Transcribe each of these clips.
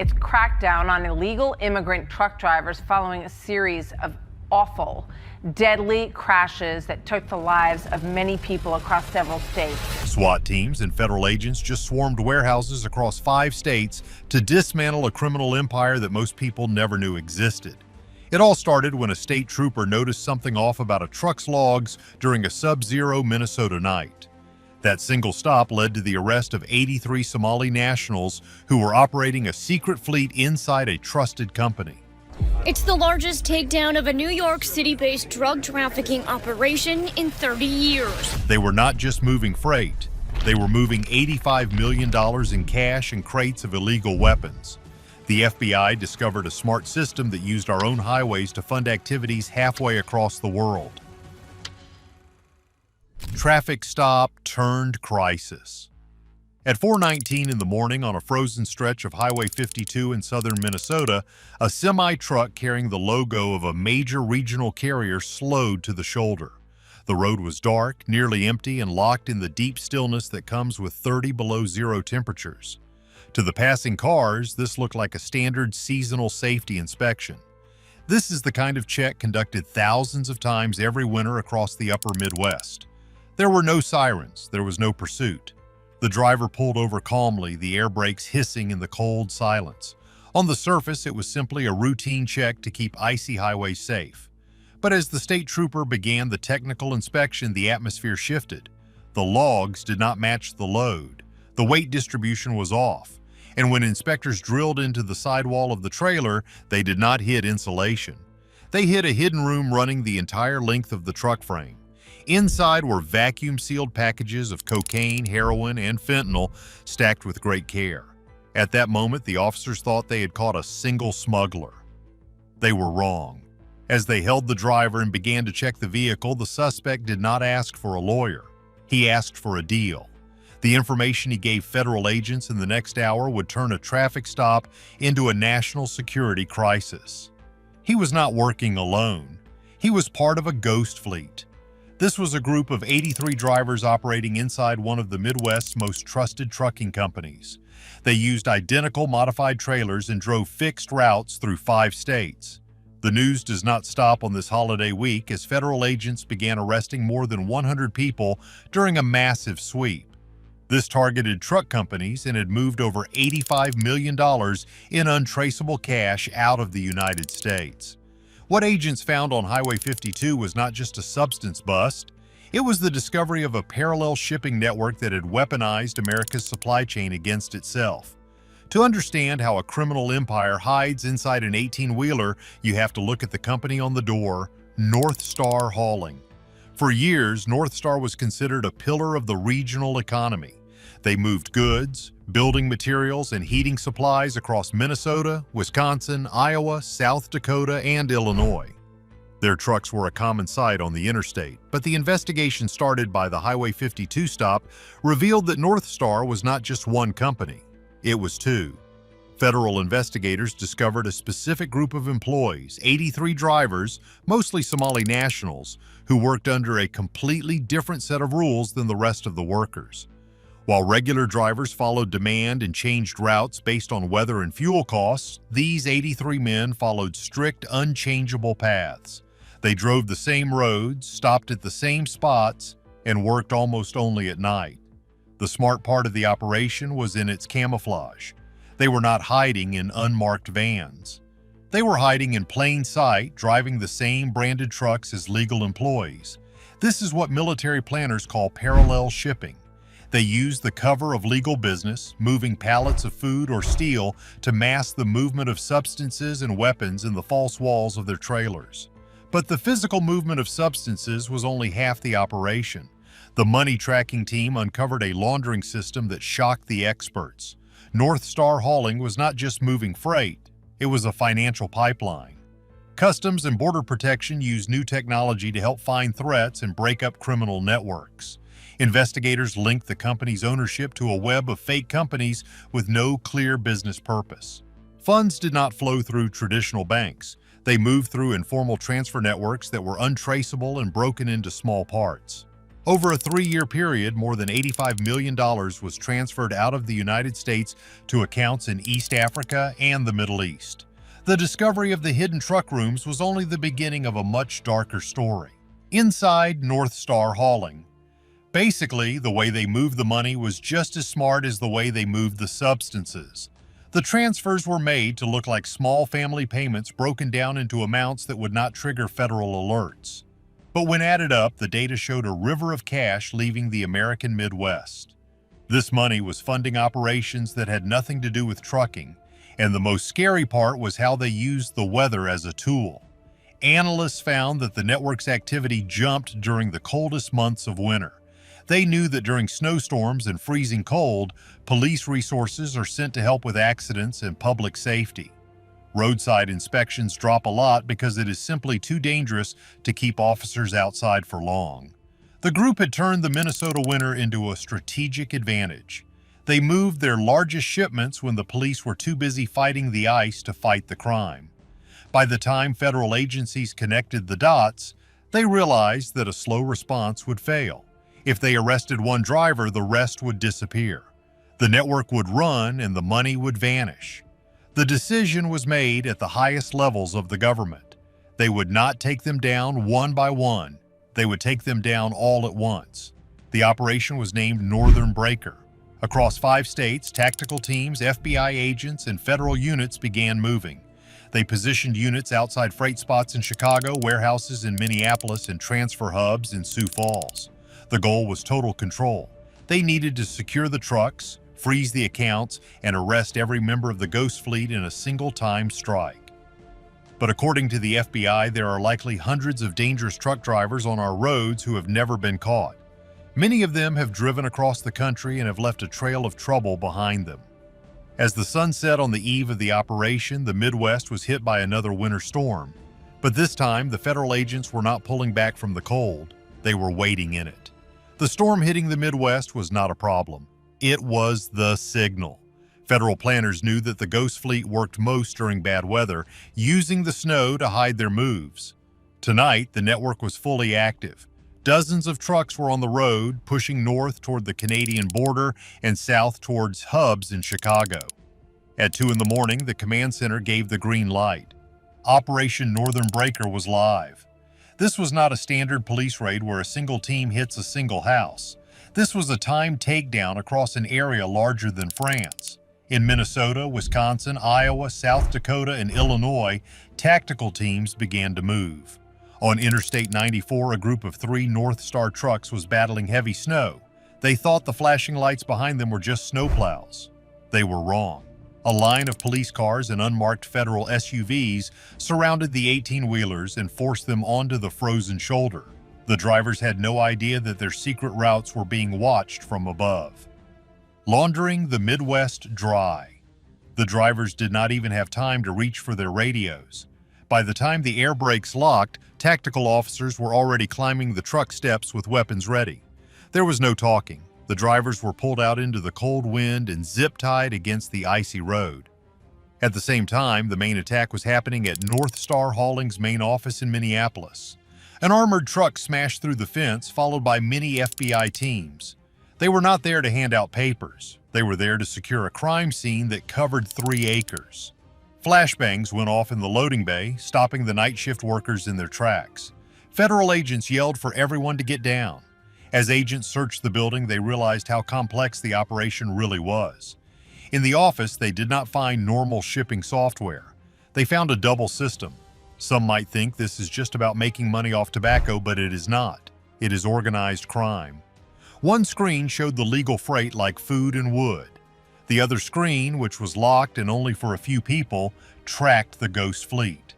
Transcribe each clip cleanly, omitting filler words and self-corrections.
It's cracked down on illegal immigrant truck drivers following a series of awful, deadly crashes that took the lives of many people across several states. SWAT teams and federal agents just swarmed warehouses across 5 states to dismantle a criminal empire that most people never knew existed. It all started when a state trooper noticed something off about a truck's logs during a sub-zero Minnesota night. That single stop led to the arrest of 83 Somali nationals who were operating a secret fleet inside a trusted company. It's the largest takedown of a New York City-based drug trafficking operation in 30 years. They were not just moving freight. They were moving $85 million in cash and crates of illegal weapons. The FBI discovered a smart system that used our own highways to fund activities halfway across the world. Traffic stop turned crisis. At 4:19 in the morning on a frozen stretch of Highway 52 in southern Minnesota, a semi-truck carrying the logo of a major regional carrier slowed to the shoulder. The road was dark, nearly empty, and locked in the deep stillness that comes with 30 below zero temperatures. To the passing cars, this looked like a standard seasonal safety inspection. This is the kind of check conducted thousands of times every winter across the upper Midwest. There were no sirens, there was no pursuit. The driver pulled over calmly, the air brakes hissing in the cold silence. On the surface, it was simply a routine check to keep icy highways safe. But as the state trooper began the technical inspection, the atmosphere shifted. The logs did not match the load. The weight distribution was off. And when inspectors drilled into the sidewall of the trailer, they did not hit insulation. They hit a hidden room running the entire length of the truck frame. Inside were vacuum-sealed packages of cocaine, heroin, and fentanyl stacked with great care. At that moment, the officers thought they had caught a single smuggler. They were wrong. As they held the driver and began to check the vehicle, the suspect did not ask for a lawyer. He asked for a deal. The information he gave federal agents in the next hour would turn a traffic stop into a national security crisis. He was not working alone. He was part of a ghost fleet. This was a group of 83 drivers operating inside one of the Midwest's most trusted trucking companies. They used identical modified trailers and drove fixed routes through 5 states. The news does not stop on this holiday week as federal agents began arresting more than 100 people during a massive sweep. This targeted truck companies and had moved over $85 million in untraceable cash out of the United States. What agents found on Highway 52 was not just a substance bust, it was the discovery of a parallel shipping network that had weaponized America's supply chain against itself. To understand how a criminal empire hides inside an 18-wheeler, you have to look at the company on the door, North Star Hauling. For years, North Star was considered a pillar of the regional economy. They moved goods, building materials, and heating supplies across Minnesota, Wisconsin, Iowa, South Dakota, and Illinois. Their trucks were a common sight on the interstate, but the investigation started by the Highway 52 stop revealed that North Star was not just one company, it was 2. Federal investigators discovered a specific group of employees, 83 drivers, mostly Somali nationals, who worked under a completely different set of rules than the rest of the workers. While regular drivers followed demand and changed routes based on weather and fuel costs, these 83 men followed strict, unchangeable paths. They drove the same roads, stopped at the same spots, and worked almost only at night. The smart part of the operation was in its camouflage. They were not hiding in unmarked vans. They were hiding in plain sight, driving the same branded trucks as legal employees. This is what military planners call parallel shipping. They use the cover of legal business, moving pallets of food or steel, to mask the movement of substances and weapons in the false walls of their trailers. But the physical movement of substances was only half the operation. The money tracking team uncovered a laundering system that shocked the experts. North Star Hauling was not just moving freight, it was a financial pipeline. Customs and Border Protection used new technology to help find threats and break up criminal networks. Investigators linked the company's ownership to a web of fake companies with no clear business purpose. Funds did not flow through traditional banks. They moved through informal transfer networks that were untraceable and broken into small parts. Over a 3-year period, more than $85 million was transferred out of the United States to accounts in East Africa and the Middle East. The discovery of the hidden truck rooms was only the beginning of a much darker story. Inside North Star Hauling. Basically, the way they moved the money was just as smart as the way they moved the substances. The transfers were made to look like small family payments broken down into amounts that would not trigger federal alerts. But when added up, the data showed a river of cash leaving the American Midwest. This money was funding operations that had nothing to do with trucking, and the most scary part was how they used the weather as a tool. Analysts found that the network's activity jumped during the coldest months of winter. They knew that during snowstorms and freezing cold, police resources are sent to help with accidents and public safety. Roadside inspections drop a lot because it is simply too dangerous to keep officers outside for long. The group had turned the Minnesota winter into a strategic advantage. They moved their largest shipments when the police were too busy fighting the ice to fight the crime. By the time federal agencies connected the dots, they realized that a slow response would fail. If they arrested one driver, the rest would disappear. The network would run and the money would vanish. The decision was made at the highest levels of the government. They would not take them down one by one. They would take them down all at once. The operation was named Northern Breaker. Across 5 states, tactical teams, FBI agents, and federal units began moving. They positioned units outside freight spots in Chicago, warehouses in Minneapolis, and transfer hubs in Sioux Falls. The goal was total control. They needed to secure the trucks, freeze the accounts, and arrest every member of the Ghost Fleet in a single-time strike. But according to the FBI, there are likely hundreds of dangerous truck drivers on our roads who have never been caught. Many of them have driven across the country and have left a trail of trouble behind them. As the sun set on the eve of the operation, the Midwest was hit by another winter storm. But this time, the federal agents were not pulling back from the cold. They were waiting in it. The storm hitting the Midwest was not a problem. It was the signal. Federal planners knew that the Ghost Fleet worked most during bad weather, using the snow to hide their moves. Tonight, the network was fully active. Dozens of trucks were on the road, pushing north toward the Canadian border and south towards hubs in Chicago. At 2 in the morning, the command center gave the green light. Operation Northern Breaker was live. This was not a standard police raid where a single team hits a single house. This was a timed takedown across an area larger than France. In Minnesota, Wisconsin, Iowa, South Dakota, and Illinois, tactical teams began to move. On Interstate 94, a group of 3 North Star trucks was battling heavy snow. They thought the flashing lights behind them were just snowplows. They were wrong. A line of police cars and unmarked federal SUVs surrounded the 18-wheelers and forced them onto the frozen shoulder. The drivers had no idea that their secret routes were being watched from above. Laundering the Midwest dry. The drivers did not even have time to reach for their radios. By the time the air brakes locked, tactical officers were already climbing the truck steps with weapons ready. There was no talking. The drivers were pulled out into the cold wind and zip-tied against the icy road. At the same time, the main attack was happening at North Star Hauling's main office in Minneapolis. An armored truck smashed through the fence, followed by many FBI teams. They were not there to hand out papers. They were there to secure a crime scene that covered 3 acres. Flashbangs went off in the loading bay, stopping the night shift workers in their tracks. Federal agents yelled for everyone to get down. As agents searched the building, they realized how complex the operation really was. In the office, they did not find normal shipping software. They found a double system. Some might think this is just about making money off tobacco, but it is not. It is organized crime. One screen showed the legal freight like food and wood. The other screen, which was locked and only for a few people, tracked the Ghost Fleet.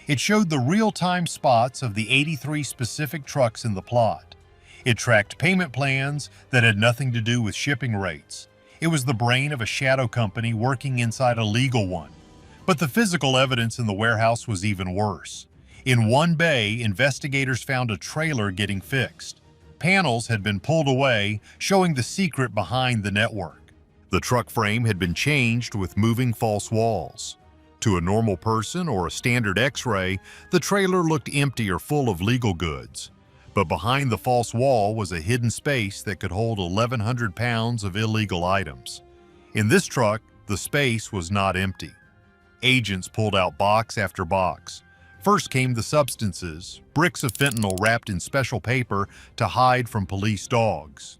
It showed the real-time spots of the 83 specific trucks in the plot. It tracked payment plans that had nothing to do with shipping rates. It was the brain of a shadow company working inside a legal one. But the physical evidence in the warehouse was even worse. In one bay, investigators found a trailer getting fixed. Panels had been pulled away, showing the secret behind the network. The truck frame had been changed with moving false walls. To a normal person or a standard X-ray, the trailer looked empty or full of legal goods. But behind the false wall was a hidden space that could hold 1,100 pounds of illegal items. In this truck, the space was not empty. Agents pulled out box after box. First came the substances, bricks of fentanyl wrapped in special paper to hide from police dogs.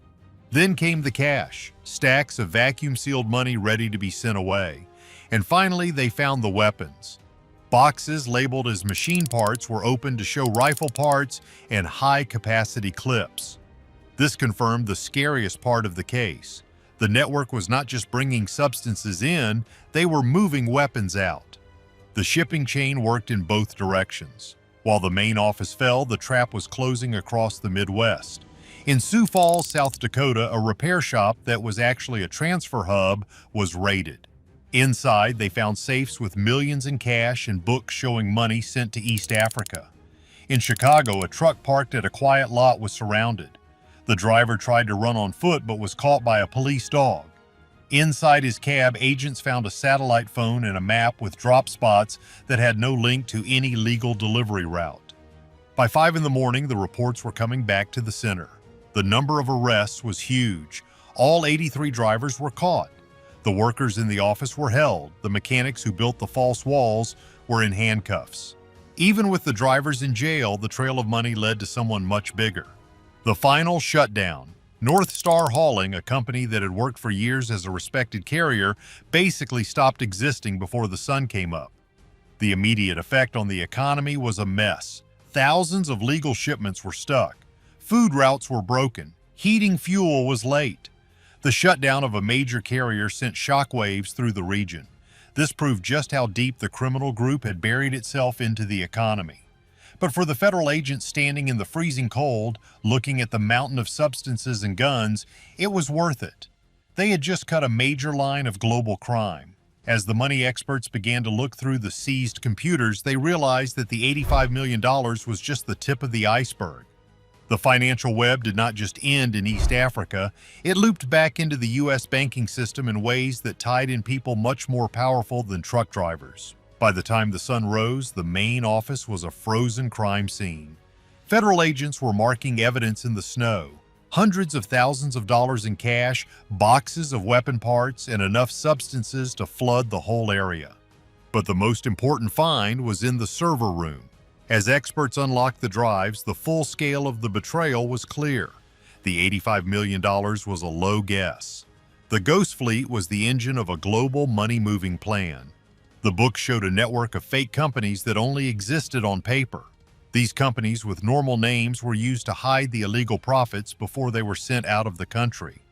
Then came the cash, stacks of vacuum-sealed money ready to be sent away. And finally, they found the weapons. Boxes labeled as machine parts were opened to show rifle parts and high-capacity clips. This confirmed the scariest part of the case. The network was not just bringing substances in, they were moving weapons out. The shipping chain worked in both directions. While the main office fell, the trap was closing across the Midwest. In Sioux Falls, South Dakota, a repair shop that was actually a transfer hub was raided. Inside, they found safes with millions in cash and books showing money sent to East Africa. In Chicago, a truck parked at a quiet lot was surrounded. The driver tried to run on foot but was caught by a police dog. Inside his cab, agents found a satellite phone and a map with drop spots that had no link to any legal delivery route. By 5 in the morning, the reports were coming back to the center. The number of arrests was huge. All 83 drivers were caught. The workers in the office were held. The mechanics who built the false walls were in handcuffs. Even with the drivers in jail, the trail of money led to someone much bigger. The final shutdown. North Star Hauling, a company that had worked for years as a respected carrier, basically stopped existing before the sun came up. The immediate effect on the economy was a mess. Thousands of legal shipments were stuck. Food routes were broken. Heating fuel was late. The shutdown of a major carrier sent shockwaves through the region. This proved just how deep the criminal group had buried itself into the economy. But for the federal agents standing in the freezing cold, looking at the mountain of substances and guns, it was worth it. They had just cut a major line of global crime. As the money experts began to look through the seized computers, they realized that the $85 million was just the tip of the iceberg. The financial web did not just end in East Africa, it looped back into the U.S. banking system in ways that tied in people much more powerful than truck drivers. By the time the sun rose, the main office was a frozen crime scene. Federal agents were marking evidence in the snow. Hundreds of thousands of dollars in cash, boxes of weapon parts, and enough substances to flood the whole area. But the most important find was in the server room. As experts unlocked the drives, the full scale of the betrayal was clear. The $85 million was a low guess. The Ghost Fleet was the engine of a global money-moving plan. The book showed a network of fake companies that only existed on paper. These companies with normal names were used to hide the illegal profits before they were sent out of the country.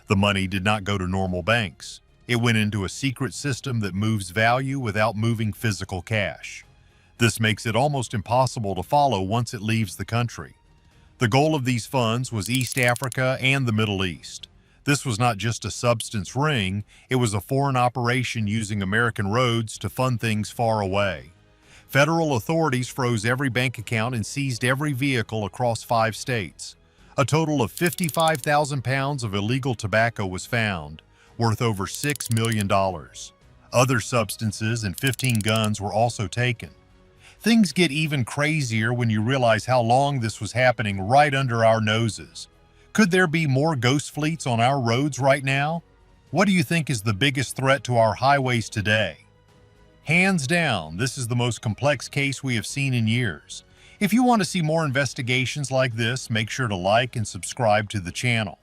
The money did not go to normal banks. It went into a secret system that moves value without moving physical cash. This makes it almost impossible to follow once it leaves the country. The goal of these funds was East Africa and the Middle East. This was not just a substance ring, it was a foreign operation using American roads to fund things far away. Federal authorities froze every bank account and seized every vehicle across 5 states. A total of 55,000 pounds of illegal tobacco was found, worth over $6 million. Other substances and 15 guns were also taken. Things get even crazier when you realize how long this was happening right under our noses. Could there be more ghost fleets on our roads right now? What do you think is the biggest threat to our highways today? Hands down, this is the most complex case we have seen in years. If you want to see more investigations like this, make sure to like and subscribe to the channel.